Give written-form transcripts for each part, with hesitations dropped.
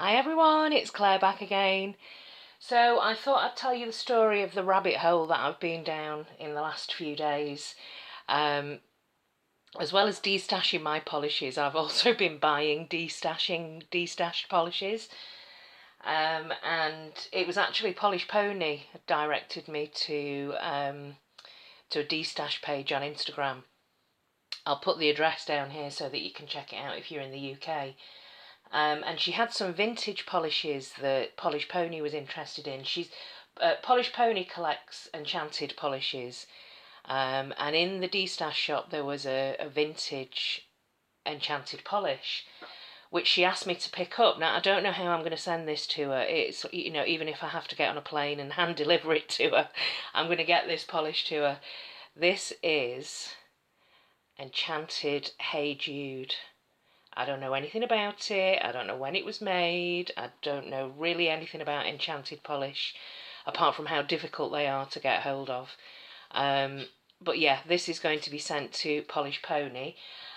Hi everyone, it's Claire back again. So I thought I'd tell you the story of the rabbit hole that I've been down in the last few days. Um, as well as destashing my polishes, I've also been buying destashed polishes. And it was actually Polish Pony that directed me to a destash page on Instagram. I'll put the address down here so that you can check it out if you're in the UK. And she had some vintage polishes that Polish Pony was interested in. Polish Pony collects enchanted polishes, and in the D-Stash shop there was a vintage enchanted polish, which she asked me to pick up. Now I don't know how I'm going to send this to her. It's, even if I have to get on a plane and hand deliver it to her, I'm going to get this polish to her. This is Enchanted Hey Jude. I don't know anything about it. I don't know when it was made. I don't know really anything about enchanted polish, apart from how difficult they are to get hold of. But yeah, this is going to be sent to Polish Pony.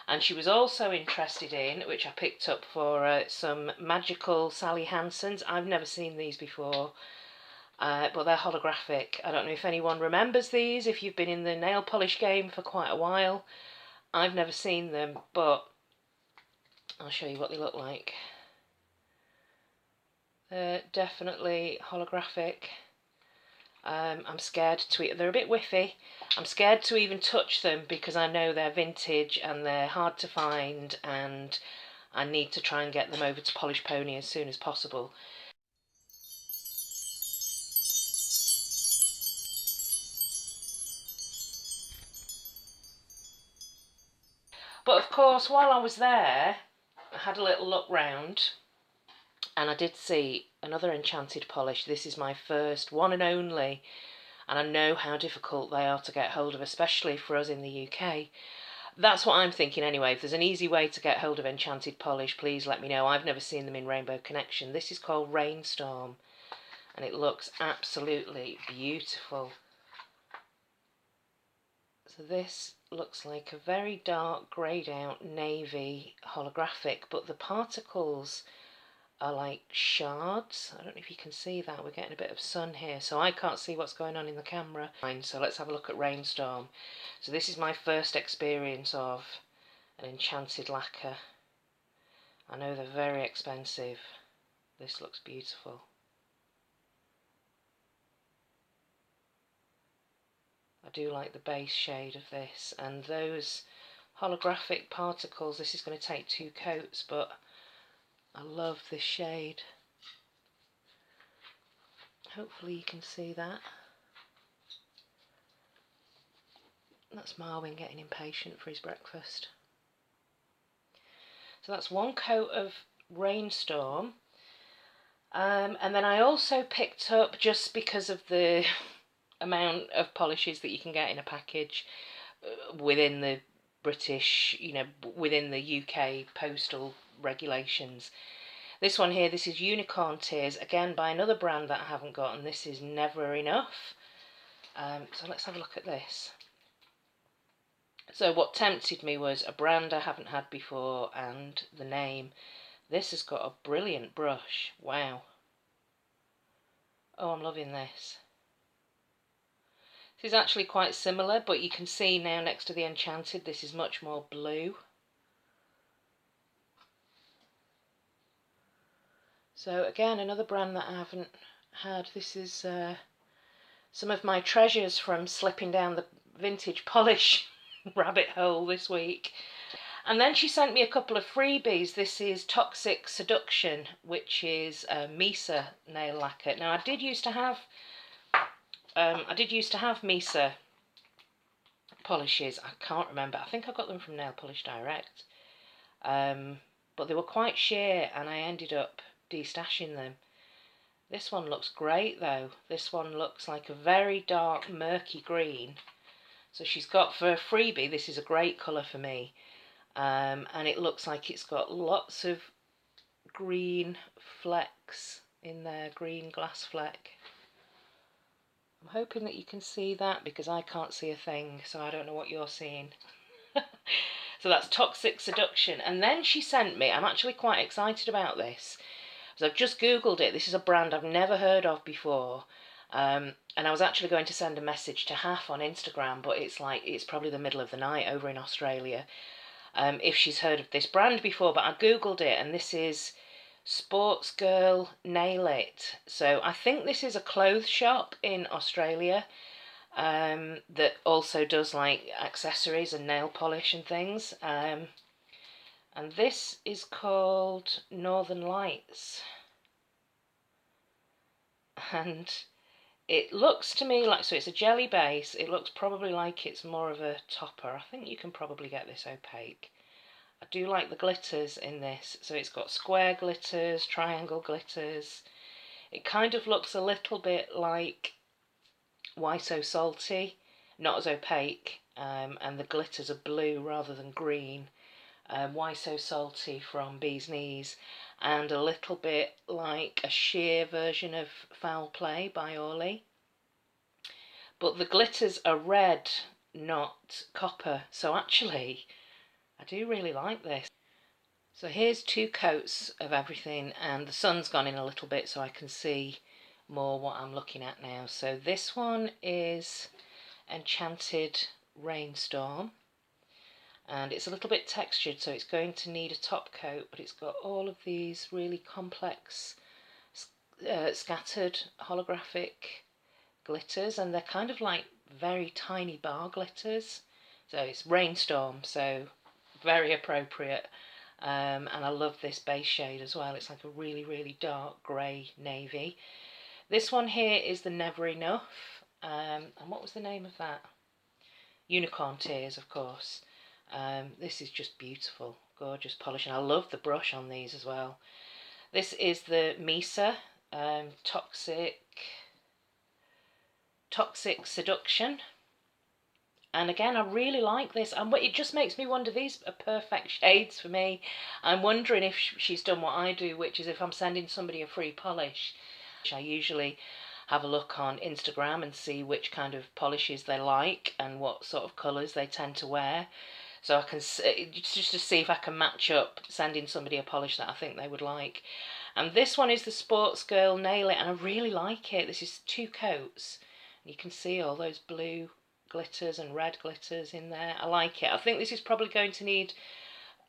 And she was also interested in, which I picked up for some magical Sally Hansen's. I've never seen these before, but they're holographic. I don't know if anyone remembers these, if you've been in the nail polish game for quite a while. I've never seen them, but I'll show you what they look like. They're definitely holographic. I'm scared to they're a bit whiffy. I'm scared to even touch them because I know they're vintage and they're hard to find, and I need to try and get them over to Polish Pony as soon as possible. But of course, while I was there, I had a little look round and I did see another enchanted polish. This is my first, one and only, and I know how difficult they are to get hold of, especially for us in the UK. That's what I'm thinking anyway. If there's an easy way to get hold of enchanted polish, please let me know. I've never seen them in Rainbow Connection. This is called Rainstorm, and it looks absolutely beautiful. So this looks like a very dark greyed out navy holographic, but the particles are like shards. I don't know if you can see that. We're getting a bit of sun here, so I can't see what's going on in the camera. So let's have a look at Rainstorm. So this is my first experience of an enchanted lacquer. I know they're very expensive. This looks beautiful. I do like the base shade of this, and those holographic particles. This is going to take 2 coats, but I love this shade. Hopefully you can see that. That's Marwin getting impatient for his breakfast. So that's 1 coat of Rainstorm. And then I also picked up, just because of the amount of polishes that you can get in a package within the British, within the UK postal regulations. This one here, this is Unicorn Tears, again by another brand that I haven't got, and this is Never Enough. So let's have a look at this. So what tempted me was a brand I haven't had before and the name. This has got a brilliant brush. Wow. Oh, I'm loving this. This is actually quite similar, but you can see now next to the Enchanted, this is much more blue. So again, another brand that I haven't had. This is some of my treasures from slipping down the vintage polish rabbit hole this week. And then she sent me a couple of freebies. This is Toxic Seduction, which is Misa nail lacquer. Now I did used to have Misa polishes. I can't remember. I think I got them from Nail Polish Direct. But they were quite sheer and I ended up destashing them. This one looks great though. This one looks like a very dark murky green. So she's got, for a freebie, this is a great colour for me. And it looks like it's got lots of green flecks in there, green glass fleck. I'm hoping that you can see that because I can't see a thing, so I don't know what you're seeing. So that's Toxic Seduction. And then she sent me, I'm actually quite excited about this. So I've just Googled it. This is a brand I've never heard of before. And I was actually going to send a message to Half on Instagram, but it's probably the middle of the night over in Australia. If she's heard of this brand before, but I Googled it and this is Sports Girl Nail It. So I think this is a clothes shop in Australia that also does like accessories and nail polish and things. And this is called Northern Lights. And it looks to me like, so it's a jelly base, it looks probably like it's more of a topper. I think you can probably get this opaque. I do like the glitters in this, so it's got square glitters, triangle glitters. It kind of looks a little bit like Why So Salty, not as opaque, and the glitters are blue rather than green. Why So Salty from Bee's Knees, and a little bit like a sheer version of Foul Play by Orly. But the glitters are red, not copper, so actually I do really like this. So here's 2 coats of everything, and the sun's gone in a little bit so I can see more what I'm looking at now. So this one is Enchanted Rainstorm, and it's a little bit textured, so it's going to need a top coat, but it's got all of these really complex scattered holographic glitters, and they're kind of like very tiny bar glitters. So it's Rainstorm, so very appropriate. And I love this base shade as well. It's like a really, really dark grey navy. This one here is the Never Enough. And what was the name of that? Unicorn Tears, of course. This is just beautiful, gorgeous polish, and I love the brush on these as well. This is the Misa Toxic Seduction. And again, I really like this, and it just makes me wonder, these are perfect shades for me. I'm wondering if she's done what I do, which is if I'm sending somebody a free polish, I usually have a look on Instagram and see which kind of polishes they like and what sort of colours they tend to wear. So I can just to see if I can match up sending somebody a polish that I think they would like. And this one is the Sports Girl Nail It, and I really like it. This is 2 coats. You can see all those blue glitters and red glitters in there. I like it. I think this is probably going to need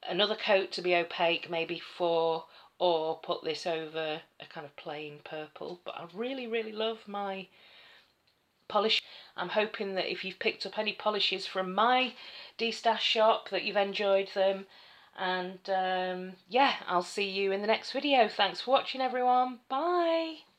another coat to be opaque, maybe 4, or put this over a kind of plain purple. But I really, really love my polish. I'm hoping that if you've picked up any polishes from my destash shop that you've enjoyed them. And yeah, I'll see you in the next video. Thanks for watching, everyone. Bye.